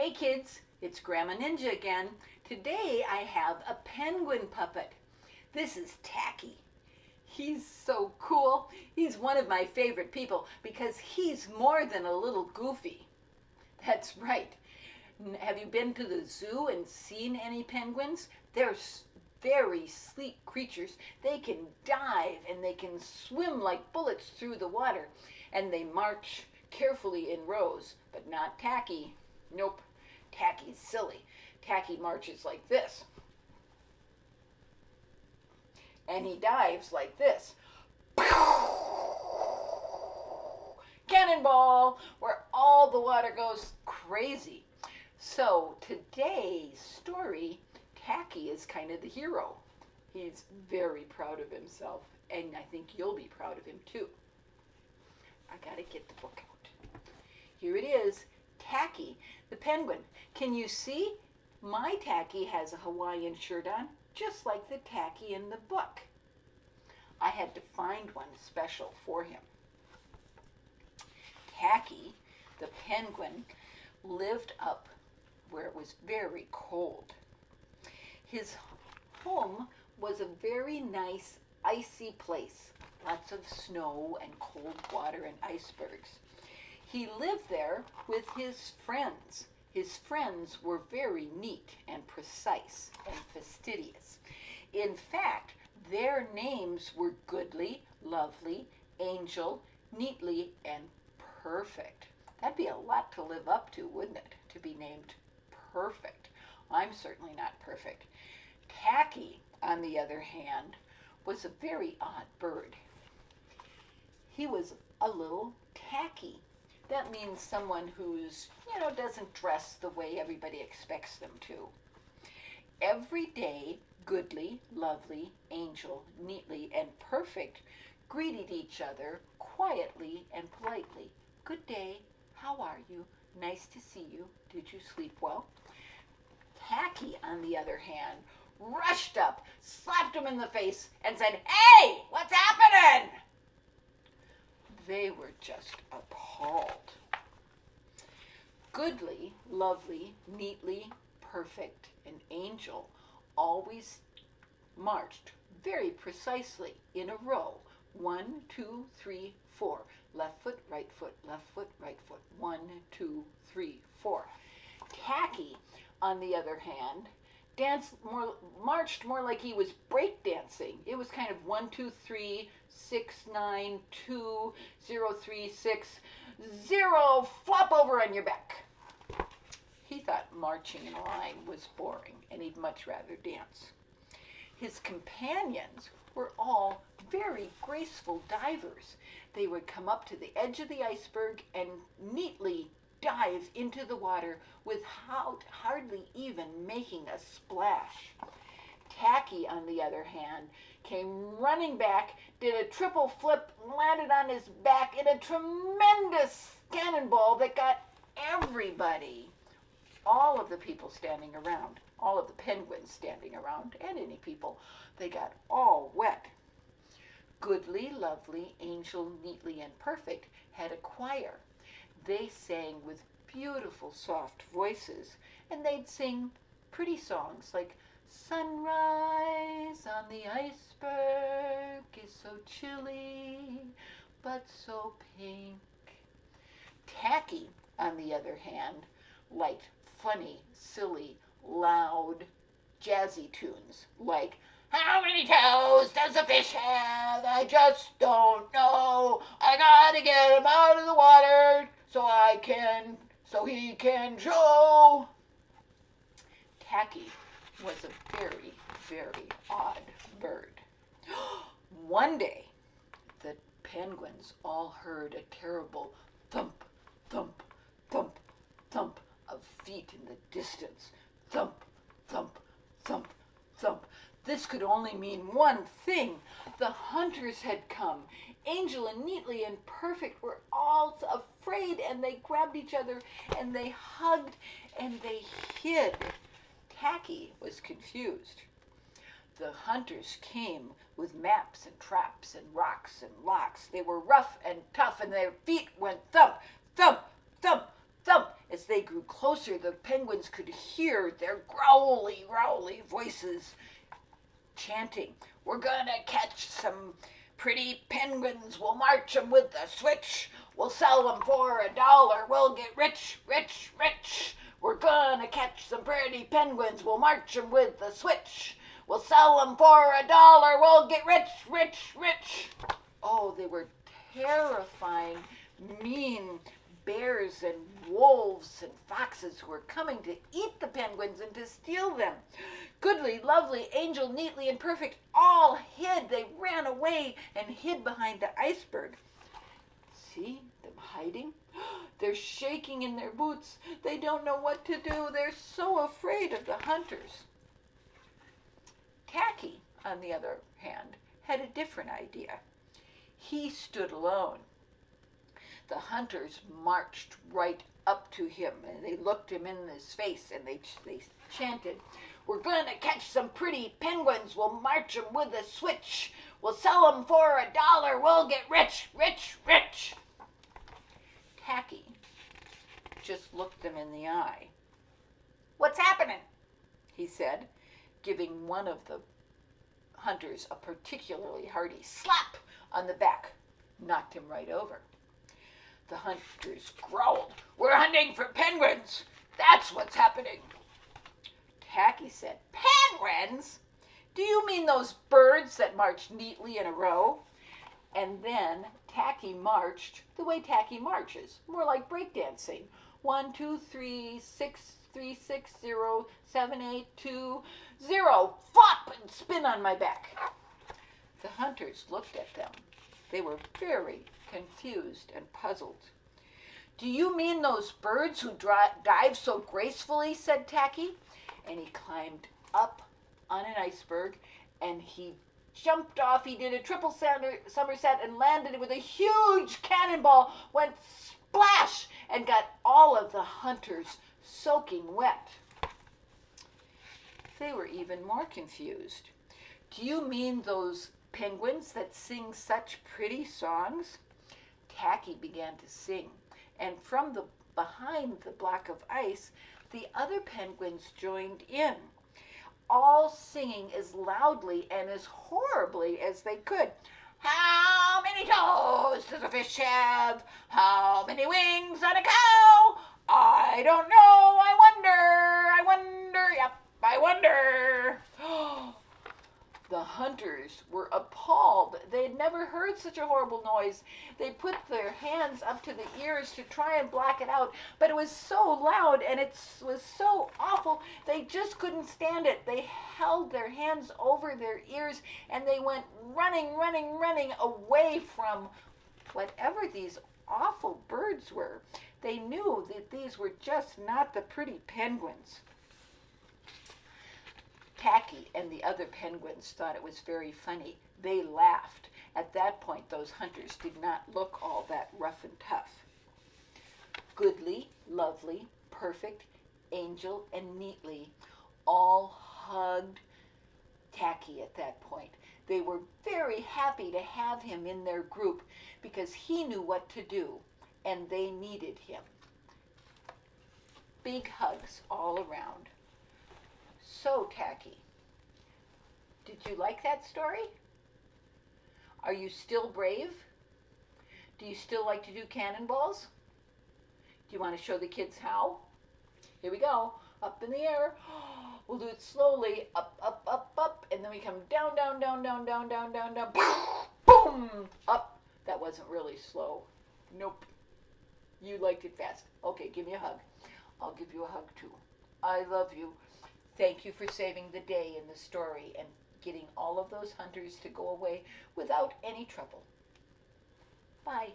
Hey kids, it's Grandma Ninja again. Today I have a penguin puppet. This is Tacky. He's so cool. He's one of my favorite people because he's more than a little goofy. That's right. Have you been to the zoo and seen any penguins? They're very sleek creatures. They can dive and they can swim like bullets through the water. And they march carefully in rows, but not Tacky. Nope, Tacky's silly. Tacky marches like this. And he dives like this. Cannonball, where all the water goes crazy. So today's story, Tacky is kind of the hero. He's very proud of himself, and I think you'll be proud of him too. I gotta get the book out. Here it is, Tacky, the penguin. Can you see? My Tacky has a Hawaiian shirt on, just like the Tacky in the book. I had to find one special for him. Tacky, the penguin, lived up where it was very cold. His home was a very nice icy place, lots of snow and cold water and icebergs. He lived there with his friends. His friends were very neat and precise and fastidious. In fact, their names were Goodly, Lovely, Angel, Neatly, and Perfect. That'd be a lot to live up to, wouldn't it? To be named Perfect. I'm certainly not perfect. Tacky, on the other hand, was a very odd bird. He was a little tacky. That means someone who's, doesn't dress the way everybody expects them to. Every day, Goodly, Lovely, Angel, Neatly, and Perfect greeted each other quietly and politely. Good day, how are you? Nice to see you. Did you sleep well? Tacky, on the other hand, rushed up, slapped him in the face, and said, "Hey, what's happening?" They were just appalled. Goodly, Lovely, Neatly, Perfect, and Angel always marched very precisely in a row. 1, 2, 3, 4. Left foot, right foot, left foot, right foot. 1, 2, 3, 4. Tacky, on the other hand, marched more like he was breakdancing. It was kind of 1, 2, 3, 6, 9, 2, 0, 3, 6, 0, flop over on your back. He thought marching in a line was boring, and he'd much rather dance. His companions were all very graceful divers. They would come up to the edge of the iceberg and neatly dive into the water without hardly even making a splash. Tacky, on the other hand, came running back, did a triple flip, landed on his back in a tremendous cannonball that got everybody, all of the people standing around, all of the penguins standing around, and any people, they got all wet. Goodly, Lovely, Angel, Neatly, and Perfect had a choir. They sang with beautiful soft voices, and they'd sing pretty songs like "Sunrise on the iceberg is so chilly, but so pink." Tacky, on the other hand, liked funny, silly, loud, jazzy tunes like "How many toes does a fish have? I just don't know. I gotta get him out of the water so he can show." Tacky was a very, very odd bird. One day, the penguins all heard a terrible thump, thump, thump, thump of feet in the distance. Thump, thump, thump, thump. This could only mean one thing. The hunters had come. Angel and Neatly and Perfect were all afraid, and they grabbed each other, and they hugged, and they hid. Tacky was confused. The hunters came with maps and traps and rocks and locks. They were rough and tough, and their feet went thump, thump, thump, thump, As they grew closer, the penguins could hear their growly, growly voices chanting, "We're gonna catch some pretty penguins. We'll march 'em with the switch. We'll sell 'em for $1. We'll get rich, rich, rich. We're gonna catch some pretty penguins. We'll march 'em with the switch. We'll sell 'em for $1. We'll get rich, rich, rich." Oh, they were terrifying, mean bears and wolves and foxes who were coming to eat the penguins and to steal them. Goodly, lovely, angel, neatly, and perfect all hid. They ran away and hid behind the iceberg. See them hiding? They're shaking in their boots. They don't know what to do. They're so afraid of the hunters. Tacky, on the other hand, had a different idea. He stood alone. The hunters marched right up to him, and they looked him in his face, and they chanted, "We're going to catch some pretty penguins. We'll march 'em with a switch. We'll sell 'em for $1. We'll get rich, rich, rich." Tacky just looked them in the eye. "What's happening?" he said, giving one of the hunters a particularly hearty slap on the back. Knocked him right over. The hunters growled, "We're hunting for penguins. That's what's happening." Tacky said, "Penguins? Do you mean those birds that march neatly in a row?" And then Tacky marched the way Tacky marches, more like breakdancing. 1, 2, 3, 6, 3, 6, 0, 7, 8, 2, 0. Flop and spin on my back. The hunters looked at them. They were very confused and puzzled. "Do you mean those birds who dive so gracefully?" said Tacky. And he climbed up on an iceberg, and he jumped off. He did a triple somerset and landed with a huge cannonball, went splash, and got all of the hunters soaking wet. They were even more confused. "Do you mean those penguins that sing such pretty songs?" Tacky began to sing, and from behind the block of ice, the other penguins joined in, all singing as loudly and as horribly as they could. "How many toes does a fish have? How many wings on a cow? I don't know. I wonder, yep, I wonder." The hunters were appalled. They had never heard such a horrible noise. They put their hands up to the ears to try and block it out, but it was so loud and it was so awful, they just couldn't stand it. They held their hands over their ears and they went running, running, running away from whatever these awful birds were. They knew that these were just not the pretty penguins. Tacky and the other penguins thought it was very funny. They laughed. At that point, those hunters did not look all that rough and tough. Goodly, lovely, perfect, angel, and neatly all hugged Tacky at that point. They were very happy to have him in their group because he knew what to do, and they needed him. Big hugs all around. So, Tacky, did you like that story? Are you still brave? Do you still like to do cannonballs? Do you want to show the kids how? Here we go. Up in the air. We'll do it slowly. Up, up, up, up. And then we come down, down, down, down, down, down, down, down. Boom! Up. That wasn't really slow. Nope. You liked it fast. Okay, give me a hug. I'll give you a hug too. I love you. Thank you for saving the day in the story and getting all of those hunters to go away without any trouble. Bye.